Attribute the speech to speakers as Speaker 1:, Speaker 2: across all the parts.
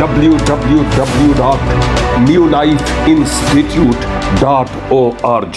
Speaker 1: www.newlifeinstitute.org।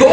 Speaker 2: 2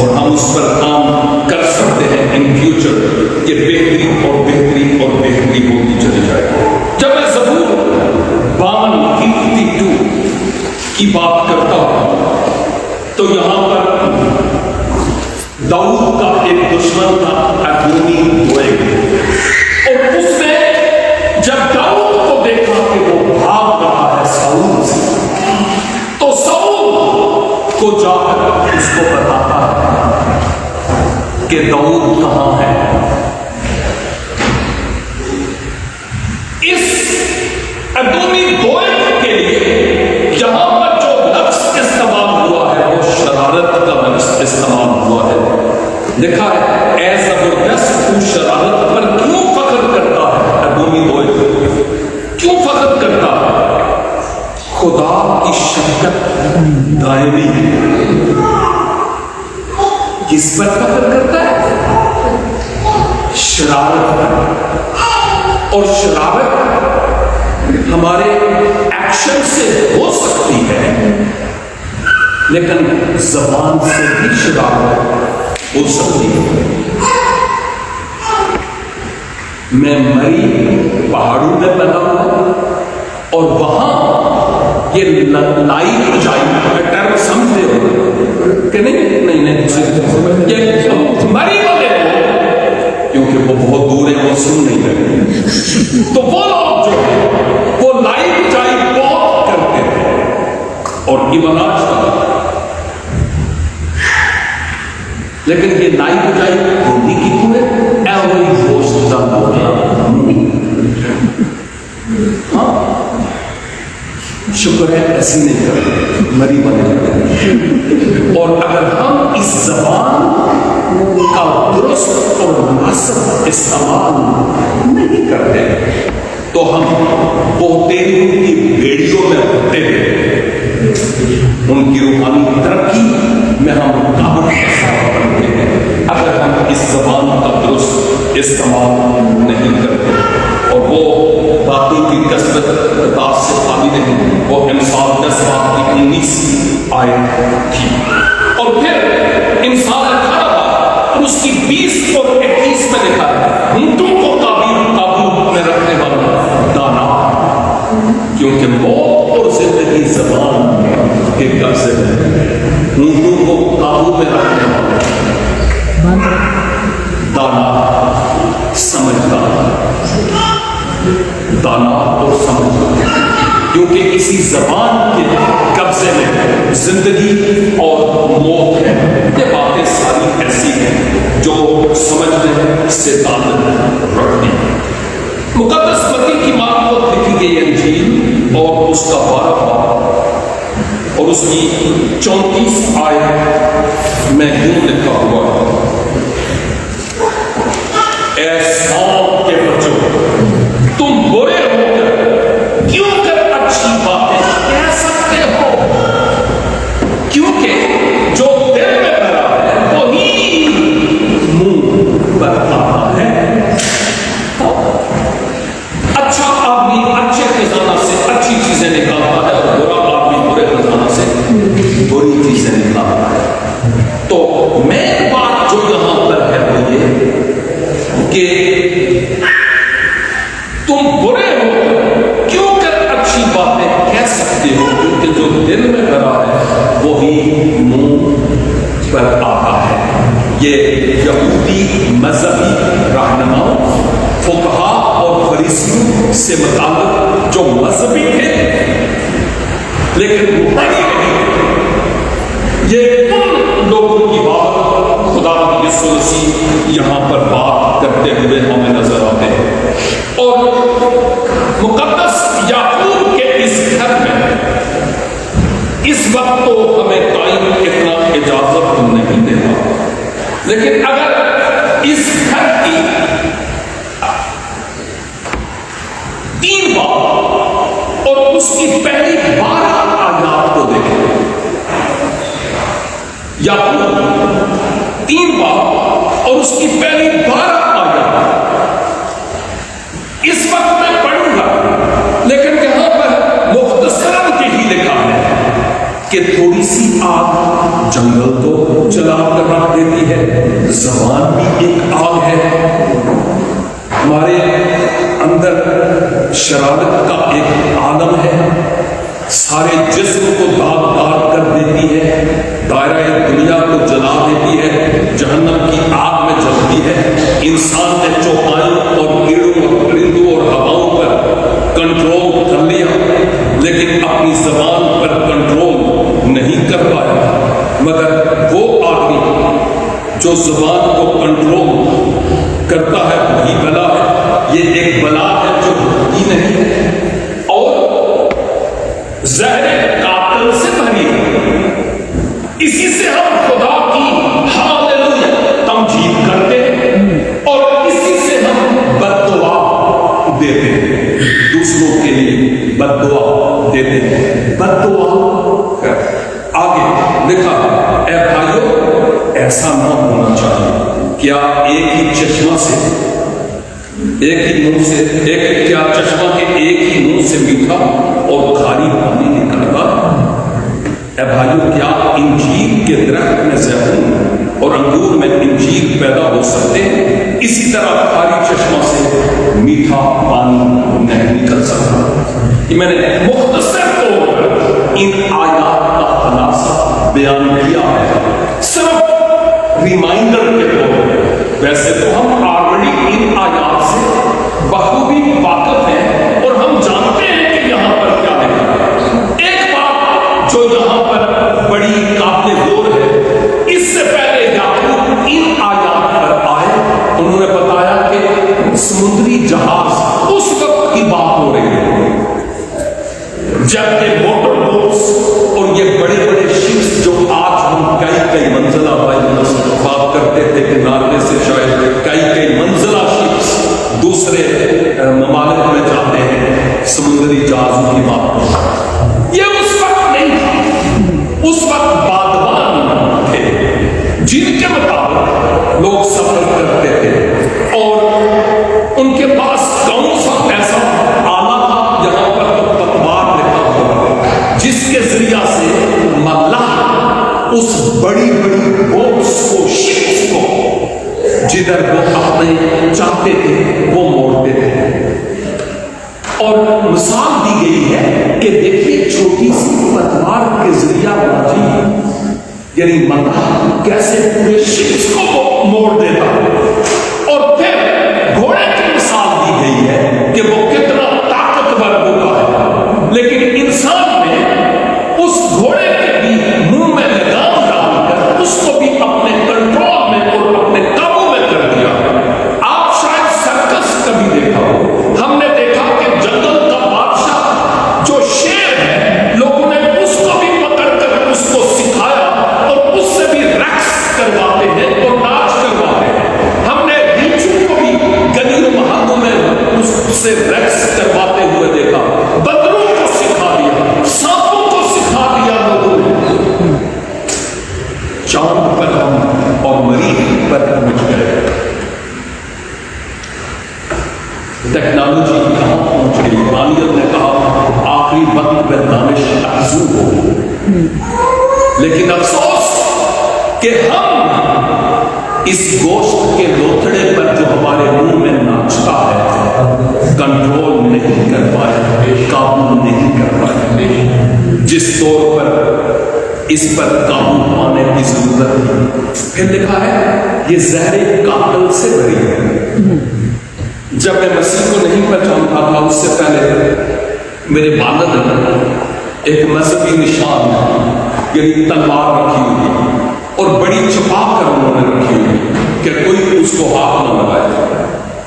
Speaker 2: اور ہم اس پر کام کر سکتے ہیں ان فیوچر کہ بہتری اور بہتری اور بہتری ہوتی چلی جائے. جب میں زبور 52 کی بات کرتا ہوں تو یہاں پر داؤد کا ایک دشمن تھا ادونی دوئگ، اور اس نے جب داؤد کو دیکھا کہ وہ بھاگ رہا ہے ساؤل سے، تو ساؤل کو جا کر اس کو بتاتا ہے کہ داؤد کہاں ہے. اس ادونی دوئگ کے لیے یہاں پر جو لفظ استعمال ہوا ہے وہ شرارت کا لفظ استعمال ہوا ہے. لکھا ہے اے زبردست تو شرارت پر کیوں فخر کرتا ہے. ادونی دوئگ کیوں فخر کرتا ہے؟ خدا کی شفقت دائمی کس پر فخر کرتا ہے؟ شرارت پر. اور شرارت ہمارے ایکشن سے ہو سکتی ہے لیکن زبان سے بھی شرارت ہو سکتی ہے. میں مری پہاڑوں میں پیدا ہوا اور وہاں یہ لائی اونچائی ٹرم سمجھتے ہو کہ نہیں یہ مری والے کیونکہ وہ بہت دور ہے وہ سن نہیں رہے. تو وہ لوگ جو ہے وہ لائی اونچائی بہت کرتے تھے اور ایماناج تھا، لیکن یہ لائی اونچائی ہوتی کی ہوئے ایوری گوشت کا ہاں شکر ہے ایسی نہیں کرتے مری بنے. اور اگر ہم اس زبان کا درست اور مناسب استعمال نہیں کرتے تو ہم بہتےریوں کی بیڑیوں میں پھٹے ہیں، ان کی روحانی ترقی میں ہم رکاوٹ کا سبب بنتے ہیں اگر ہم اس زبان کا درست استعمال نہیں کرتے. اور وہ باقی کی کثرت کتاب سے خالی نہیں، وہ امثال 10:19 آیت تھی. اور پھر انسان کھڑا تھا اور اس کی 20 اور 21 میں لکھا ہے اونٹوں کو قابو میں رکھنے والا دانا، کیونکہ موت اور زندگی زبان کے قبضے میں. اونٹوں کو قابو میں رکھنے والا دانا سمجھدار، دانا اور سمجھدار، کیونکہ اسی زبان کے قبضے میں زندگی اور موت ہے. یہ باتیں ساری ایسی ہیں جو سمجھنے سے تعلق رکھتی ہیں. مقدس متی کی معرفت لکھی گئی انجیل اور اس کا 12 باب اور اس کی 34 آیت میں یوں لکھا ہوا ہے اے سانپ کے بچوں تم برے ہو کر کیوں کر اچھی باتیں کہہ سکتے ہو، کیونکہ جو دل میں بھرا ہے وہی منہ پر آتا ہے. اچھا آدمی اچھے خزانہ سے اچھی چیزیں نکالتا ہے اور برا آدمی برے خزانہ سے بری چیزیں نکالتا ہے. تو میں بات جو یہاں پر ہے وہ یہ کہ تم برے ہو کیوں کر اچھی باتیں کہہ سکتے ہو، کیونکہ جو دل میں بھرا ہے وہی منہ پر آتا ہے. یہ یہودی مذہبی رہنماؤں، فقہا اور فریسیوں سے متعلق جو مذہبی تھے لیکن وہ بڑی نہیں، یہ ان لوگوں کی بات خدا یسوع مسیح یہاں پر بات کرتے ہوئے ہمیں نظر آتے ہیں. اور مقدس یعقوب کے اس گھر میں اس وقت تو ہمیں ٹائم اتنا اجازت نہیں دیتا، لیکن اگر اس گھر کی 3 باب اور اس کی پہلی 12 آیات کو دیکھیں، یعقوب 3 باب اور اس کی پہلی 12 آیات اس وقت میں پڑھوں گا لیکن یہاں پر مختصراً کے ہی لکھا ہے کہ تھوڑی سی آگ جنگل تو جلا کر رکھ دیتی ہے، زبان بھی ایک آگ ہے، ہمارے اندر شرارت کا ایک عالم ہے، سارے جسم کو داغ داغ کر دیتی ہے، دائرہ دنیا کو جلا دیتی ہے، جہنم کی آگ میں جلتی ہے۔ انسان نے چوپایوں اور کیڑوں اور پرندوں اور ہواؤں پر کنٹرول کر لیا، لیکن اپنی زبان پر کنٹرول نہیں کر پایا۔ مگر وہ آدمی جو زبان کو کنٹرول کرتا ہے وہی بلا ہے۔ یہ ایک بلا ہے جو ہوتی نہیں ہے اور زہر قاتل سے بھری ہے۔ اسی سے ہم خدا کی ہاللویا تمجید کرتے ہیں اور اسی سے ہم بد دعا دیتے ہیں، دوسروں کے لیے بد دعا دیتے ہیں۔ بد دعا آگے لکھا، اے بھائیو ایسا نہ ہونا چاہیے۔ کیا ایک ہی چشمہ سے ایک ہی منہ سے کیا چشمہ کے ایک ہی منہ سے میٹھا اور کھاری پانی نکلتا؟ اے بھائیو کیا انجیر کے درخت میں زیتون اور انگور میں انجیر پیدا ہو سکتے ہیں؟ اسی طرح کھاری چشمہ سے میٹھا پانی نہیں نکل سکتا۔ میں نے مختصر طور پر ان آیات کا خلاصہ بیان کیا ہے، صرف ریمائنڈر کے طور پر۔ ویسے تو ہم آلریڈی ان آیات سے بخوبی واقف ہیں اور ہم جانتے ہیں کہ یہاں پر کیا ہے۔ ایک بات جو یہاں پر بڑی قابل غور ہے، اس سے پہلے یعقوب ان آیات پر آئے، انہوں نے بتایا کہ سمندری جہاز اس وقت کی بات ہو رہی ہے جب یہ موٹر بوٹس اور یہ بڑے بڑے شپس جو آج ہم کئی منزلہ بات کرتے تھے کہ نارے سے شاید کئی منزلہ شپس دوسرے ممالک میں جاتے ہیں، سمندری جہازوں کی بات یہ اس وقت نہیں تھا۔ اس وقت بادبان تھے جن کے مطابق لوگ سفر کرتے تھے اور ان کے پاس کون سا ایسا آلہ تھا، یہاں پر تو پتوار لکھا ہوا جس کے ذریعہ سے ملاح اس بڑی بڑی بوٹس کو شپس کو جدھر وہ اپنے چاہتے تھے وہ موڑتے تھے۔ اور مثال دی گئی ہے کہ دیکھیے چھوٹی سی پتوار کے ذریعہ بازی یعنی ملاح کیسے پورے شپس کو موڑ دیتا۔ اور پھر گھوڑے کی مثال دی گئی ہے کہ وہ کتنا طاقتور ہوتا ہے، لیکن انسان نے اس گھوڑے کے بھی منہ میں لگام ڈال کر اس کو بھی اپنے کنٹرول میں اور اپنے قابو میں کر دیا۔ آپ شاید سرکس کبھی دیکھا ہو، ہم نے دیکھا کہ جنگل کا بادشاہ جو شیر ہے، لوگوں نے اس کو بھی پکڑ کر اس کو سکھایا اور اس سے بھی رقص کرواتے ہیں اور ناچ کرواتے ہیں۔ ہم نے ریچھو کو بھی گلی و محلوں میں اس سے رقص کرواتے ہوئے دیکھا، بدروں کو سکھا دیا، سانپوں کو سکھا دیا لوگوں نے۔ چاند پر ہم اور مریخ پر پہنچ گئے، ٹیکنالوجی کہاں پہنچ گئی۔ بانیت نے کہا آخری وقت میں دانش افزوں ہو، لیکن افسوس کہ ہم اس گوشت کے لوتھڑے پر جو ہمارے منہ میں ناچتا ہے کنٹرول نہیں کر پائے، قابو نہیں کر پائے، جس طور پر اس پر قابو پانے کی ضرورت ہے۔ پھر لکھا ہے یہ زہر قاتل سے بھری ہے۔ جب میں مسیح کو نہیں پہچانتا تھا اس سے پہلے میرے والد نے ایک مذہبی نشان یعنی تلوار رکھی ہوئی اور بڑی چھپا کر انہوں نے رکھی ہوئی کہ کوئی اس کو ہاتھ نہ لگائے،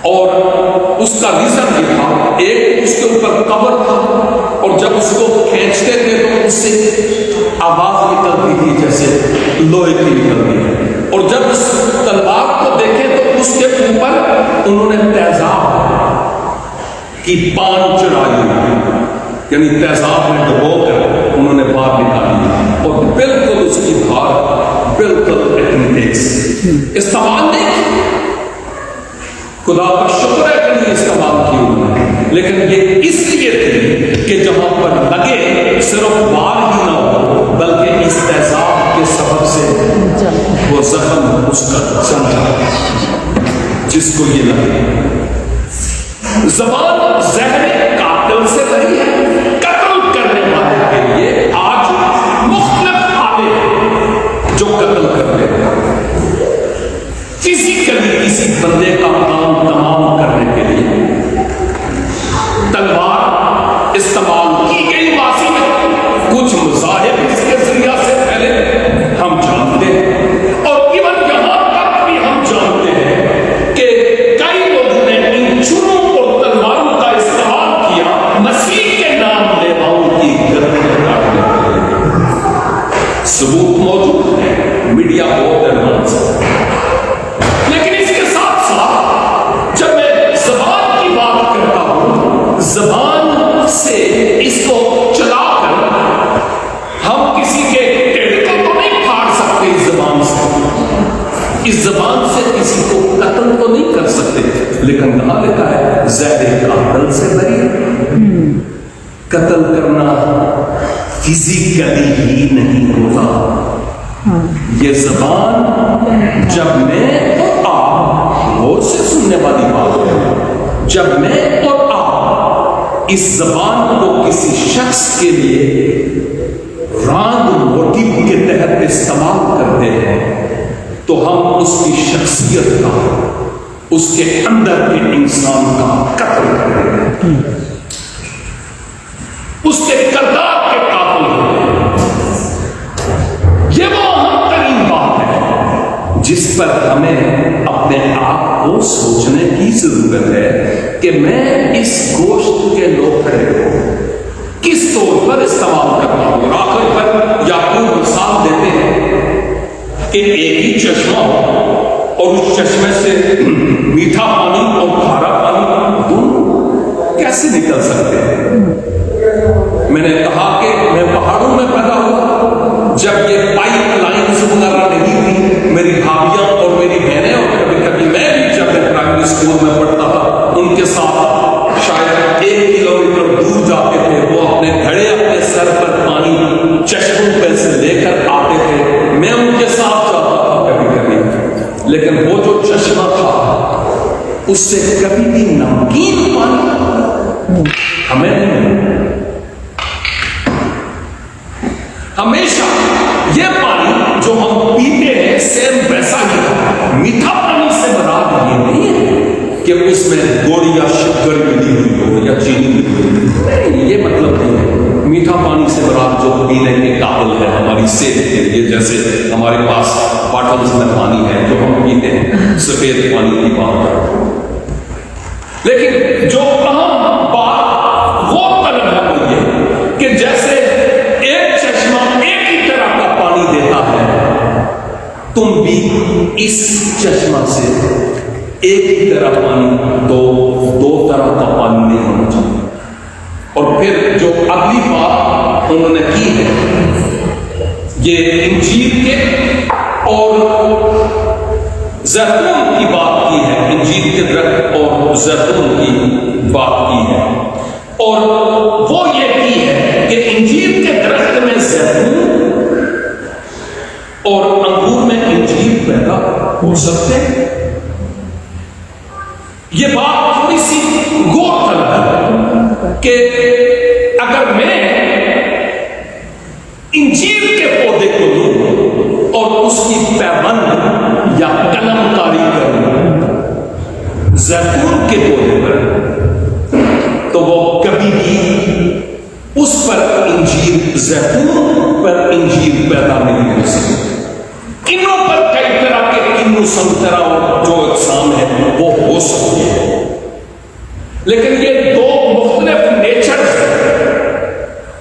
Speaker 2: اور اس کا ریزن یہ تھا، ایک اس کے اوپر کور تھا اور جب اس کو کھینچتے تھے تو اس سے آواز نکلتی تھی جیسے لوہے کی نکلتی ہے، اور جب اس تلوار کو دیکھے تو اس کے اوپر انہوں نے تیزاب کی پان چڑھائی ہوئی، یعنی تیزاب میں ڈبو کر انہوں نے باہر نکالی اور بالکل اس کی دھار بالکل استعمال نہیں کی۔ خدا کا شکر ہے کہ نہیں استعمال کی انہوں نے، لیکن یہ اس لیے تھی کہ جہاں پر لگے صرف بال ہی نہ ہو بلکہ قتل کرنا فزیکلی ہی نہیں ہوتا. یہ زبان جب میں اور آپ، غور سے سننے والی بات ہے، جب میں اور آپ اس زبان کو کسی شخص کے لیے رانگ موٹیو کے تحت استعمال کرتے ہیں تو ہم اس کی شخصیت کا، اس کے اندر کے انسان کا قتل کر رہے ہیں، اس کے کردار کے قاتل ہوتے ہیں. یہ وہ اہم ترین بات ہے جس پر ہمیں اپنے آپ کو سوچنے کی ضرورت ہے کہ میں اس گوشت کے لوتھڑے کو کس طور پر استعمال کرتا ہوں. اور آخر پر یعقوب مثال دیتے ہیں کہ ایک ہی چشمہ ہو اور اس چشمے سے میٹھا پانی اور کھارا پانی دونوں کیسے نکل سکتے ہیں. میں نے کہا کہ میں پہاڑوں میں پیدا ہوا، جب یہ پائپ لائنز وغیرہ نہیں تھی. میری بھابیاں اور میری بہنیں اور کبھی کبھی میں بھی جب پرائمری اسکول میں پڑھتا تھا ان کے ساتھ شاید 1 کلومیٹر دور جاتے تھے. وہ اپنے گھڑے اپنے سر پر پانی چشموں پہ سے لے کر آتے تھے، میں ان کے ساتھ جاتا تھا کبھی کبھی. لیکن وہ جو چشمہ تھا اس سے کبھی بھی نمکین پانی ہمیں نہیں ملا. ہمیشہ یہ پانی جو ہم پیتے ہیں سیم ویسا ہی ہے. میٹھا پانی سے مراد یہ نہیں ہے کہ اس میں گڑ یا شکر ملی ہوئی ہو یا چینی ملی ہوئی ہو، نہیں، یہ مطلب نہیں ہے. میٹھا پانی سے مراد جو پینے کے قابل ہے ہماری صحت کے لیے، جیسے ہمارے پاس باٹلز میں پانی ہے جو ہم پیتے ہیں، سفید پانی کی بات کرتے ہیں. لیکن جو اہم بات وہ طلب ہے وہ یہ کہ جیسے ایک چشمہ ایک ہی طرح کا پانی دیتا ہے، تم بھی اس چشمہ سے ایک ہی طرح پانی دو طرح کا پانی نہیں ہونا چاہیے. اور پھر جو اگلی بات انہوں نے کی ہے یہ انجیر کے اور زیتون کی بات کی ہے. انجیر کے درخت اور زیتون کی بات کی ہے، اور وہ یہ کی ہے کہ انجیر کے درخت میں زیتون اور انگور میں انجیر پیدا ہو سکتے ہیں. یہ بات تھوڑی سی غور طلب ہے کہ اگر میں انجیر کے پودے کو لوں اور اس کی پیوند یا قلم کاری کروں زیتون کے پودے پر، تو وہ کبھی بھی اس پر انجیر، زیتون پر انجیر پیدا نہیں ہو سکتی. کنوں پر کئی طرح کے کنو سنترا اور جو اقسام ہے وہ ہو سکتی ہے، لیکن یہ دو مختلف نیچر ہیں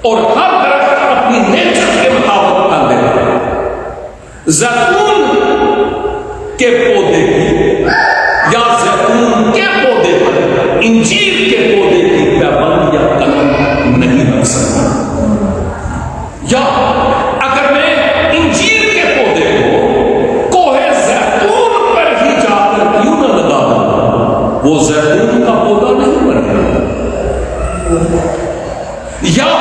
Speaker 2: اور ہر درخت اپنی نیچر کے مطابق کر لیتا ہے. زیتون کے پودے کی یا زیتون کے پودے پر انجیر کے پودے کی پیوند یا قلم نہیں رکھ سکتا. یا اگر میں انجیر کے پودے کو کوہ زیتون پر ہی جا کر کیوں نہ لگا دوں، وہ زیتون کا پودا نہیں بنے گا. یا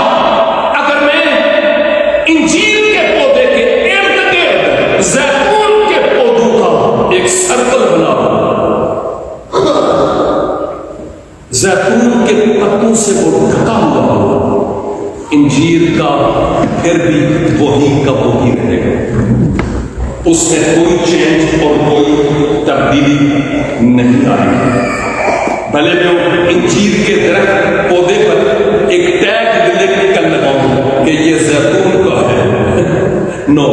Speaker 2: اگر میں انجیر کے پودے کے ارد گرد زیتون کے پودوں کا ایک سرکل بنا دوں، زیتون کے پتوں سے وہ ڈھکا ہوا ہوگا، انجیر کا پھر بھی وہی کا وہی رہے گا. اس میں کوئی چینج اور کوئی تبدیلی نہیں آئے گی. بھلے میں انجیر کے درخت پودے پر ایک ٹیگ لکھ کر لگاؤں کہ یہ زیتون کا ہے، نو،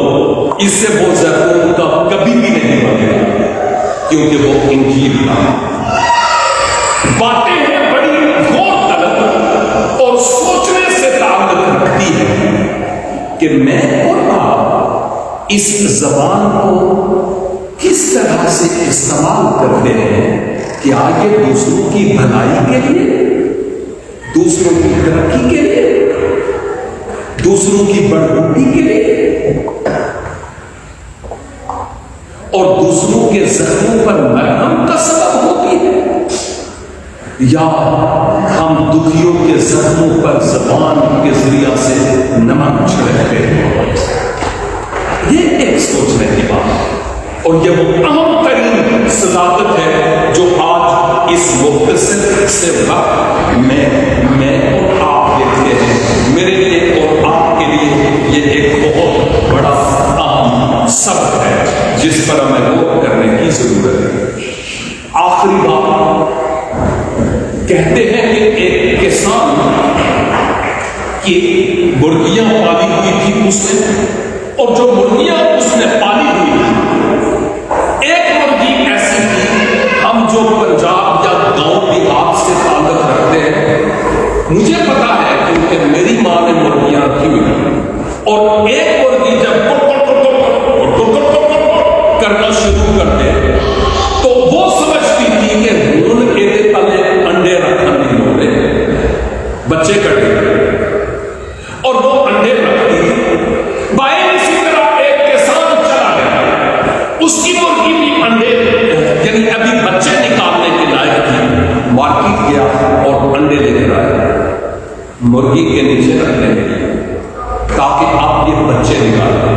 Speaker 2: اس سے وہ زیتون کا کبھی بھی نہیں بنے گا کیونکہ وہ انجیر کا. باتیں ہیں بڑی غور طلب اور سوچنے سے تعلق رکھتی ہے کہ میں اور آپ اس زبان کو کس طرح سے استعمال کرتے ہیں. کیا یہ دوسروں کی بھلائی کے لیے، دوسروں کی ترقی کے لیے، دوسروں کی بڑھوتی کے لیے، اور دوسروں کے زخموں پر مرہم کا سبب ہوتی ہے، یا ہم دکھیوں کے زخموں پر زبان کے ذریعہ سے نمک چھڑکتے ہیں؟ یہ ایک سوچنے کی بات ہے، اور یہ وہ اہم ترین صداقت ہے جو آج اس مختصر سے وقت میں اور آپ دیکھتے ہیں۔ میرے لیے اور آپ کے لیے یہ ایک بہت بڑا اہم سبق ہے جس پر ہمیں غور کرنے کی ضرورت ہے۔ آخری بات، کہتے ہیں کہ ایک کسان کی مرغیاں پالی ہوئی تھی اس نے، اور جو مرغیاں اس نے پالی ہوئی تھی، ایک مرغی ایسی تھی، ہم جو پنجاب یا گاؤں دیہات سے تعلق رکھتے ہیں مجھے پتا ہے کیونکہ میری ماں نے مرغیاں رکھی ہوئی، اور ایک مرغی جب کرنا شروع کر دے تو وہ سمجھتی تھی کہ ان کے تلے انڈے رکھنے نہیں ہوتے، بچے کٹے، اور وہ انڈے رکھتی تھی۔ بائیں اسی طرح ایک کسان چلا گیا، اس کی مرغی بھی انڈے یعنی ابھی بچے نکالنے کے لائق تھی، مارکیٹ گیا اور انڈے لے کر آیا مرغی کے نیچے رکھنے کے لیے تاکہ آپ یہ بچے نکالیں۔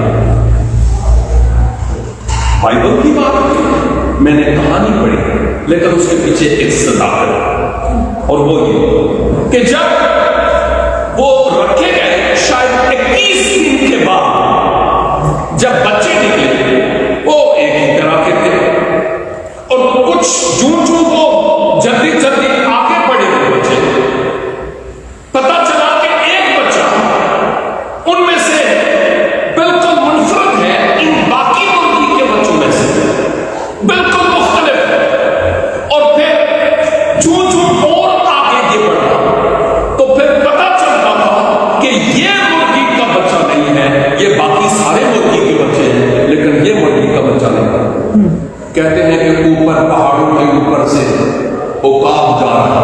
Speaker 2: بائبل کی بات میں نے کہانی پڑھی، لیکن اس کے پیچھے ایک صداقت ہے، اور وہ یہ کہ جب وہ رکھے گئے شاید 21 دن کے بعد جب بچے نکلے وہ ایک ہی طرح کے تھے، اور کچھ جوں وہ جلدی جلدی آگے بڑھے ہوئے بچے، پتا چلا کہ ایک بچہ ان میں سے بالکل منفرد ہے ان باقی مرغی کے بچوں میں سے، بالکل مختلف ہے، اور پھر جوں اور آگے یہ بڑھا تو پھر پتا چلتا تھا کہ یہ مرغی کا بچہ نہیں ہے، یہ باقی سارے مرغی کے بچے ہیں لیکن یہ مرغی کا بچہ نہیں ہے۔ کہتے ہیں کہ اوپر پہاڑوں کے اوپر سے عقاب جا رہا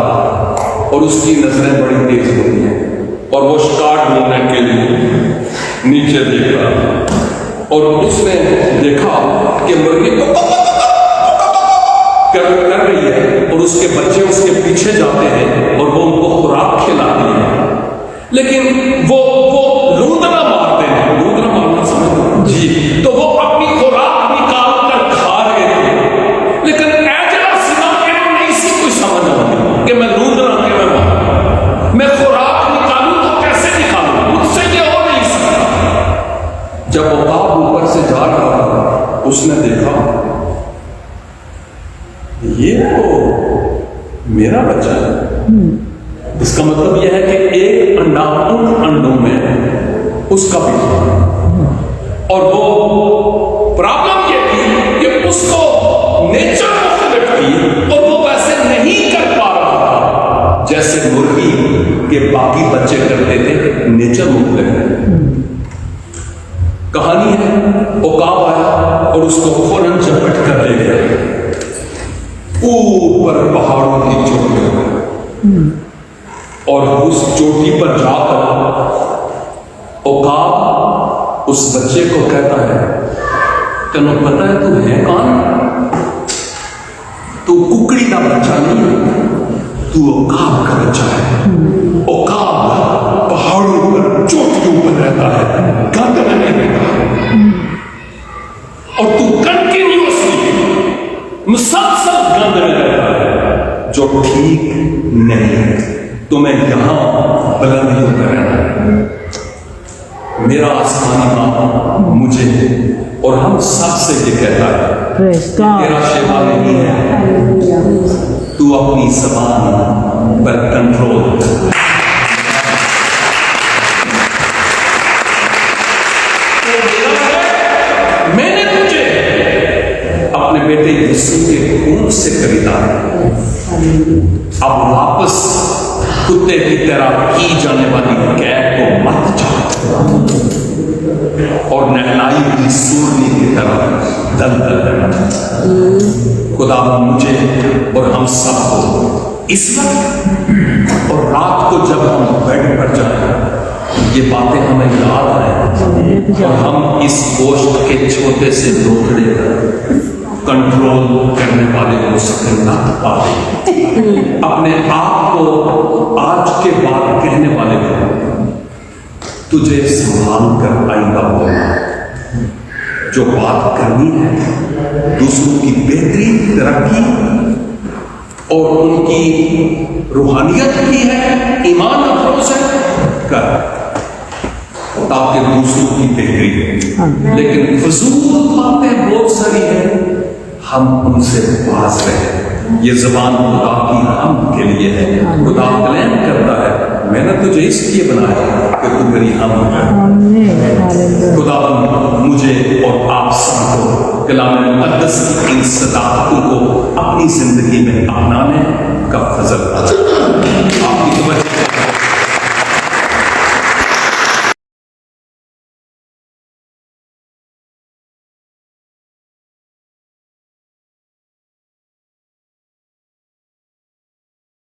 Speaker 2: اور اس کی نظریں بڑی تیز ہوتی ہیں اور وہ شکار ڈھونڈنے کے لیے نیچے دیکھ رہا، اور اس نے دیکھا کہ مرغی کر رہی ہے اور اس کے بچے اس کے پیچھے جاتے ہیں اور وہ ان کو خوراک کھلاتے ہیں، لیکن وہ لوندنا مارتے ہیں، لوندنا مارنا سمجھتے جی، تو وہ اپنی خوراک نکال کر کھا رہے تھے، لیکن ایجلا سنا نہیں سی کوئی سمجھ آتی کہ میں لوندنا کے میں ماروں، میں خوراک نکالوں تو کیسے نکالوں، مجھ سے یہ ہو نہیں سکتا۔ جب عقاب اوپر سے جا رہا تھا اس نے دیکھا یہ تو میرا بچہ ہے، اس کا مطلب یہ ہے کہ ایک انڈا ان انڈوں میں اس کا بھی تھا، اور وہ پرابلم یہ تھی کہ اس کو نیچر مختلف تھی اور وہ ویسے نہیں کر پا رہا تھا جیسے مرغی کے باقی بچے کرتے تھے، نیچر مختلف ہے۔ کہانی ہے عقاب آیا اور اس کو فوراً جھپٹ کر لے گیا اوپر پہاڑوں کی چوٹی پر، اور اس چوٹی پر جا کر عقاب اس بچے کو کہتا ہے تینوں پتہ ہے تو ہے کون؟ تو ککڑی کا بچہ نہیں، تو عقاب کا بچہ ہے۔ عقاب پہاڑوں پر چوٹیوں پر رہتا ہے، گند میں نہیں رہتا، اور تو کنٹینیوسلی مسلسل گند میں رہتا ہے جو ٹھیک نہیں ہے، تمہیں یہاں بلندیوں پر رہنا ہے۔ میرا آسمانی باپ مجھے اور ہم سب سے یہ کہتا ہے تیرا شیوا نہیں ہے، تو اپنی زبان پر کنٹرول کر۔ میں نے تجھے اپنے بیٹے یسوع کے خون سے خریدا ہے، اب واپس کتے کی طرح کی جانے والی قید کو مت جا، اور نہلائی ہوئی سورنی کی طرح دلدل رہنا۔ خدا مجھے اور ہم سب کو اس وقت اور رات کو جب ہم بیڈ پر جائیں یہ باتیں ہمیں یاد آئیں اور ہم اس گوشت کے چھوٹے سے ٹکڑے کنٹرول کرنے والے کو سکنت پا دے. اپنے آپ کو آج کے بعد کہنے والے کو تجھے سنبھال کر آئندہ بولنا. جو بات کرنی ہے دوسروں کی بہتری، ترقی اور ان کی روحانیت کی ہے، ایمان افروز ہے، کر تاکہ دوسروں کی بہتری ہو. لیکن فضول باتیں بہت ساری ہیں، ہم ان سے باز رہیں. یہ زبان خدا کی ہم کے لیے ہے. خدا کلیم کرتا ہے میں نے تجھے اس لیے بنایا کہ تو میری ہم ہے. خدا مجھے اور آپ سب کو کلام مقدس کی ان صداقتوں کو اپنی زندگی میں اپنانے کا فضل کرے. آپ کی توجہ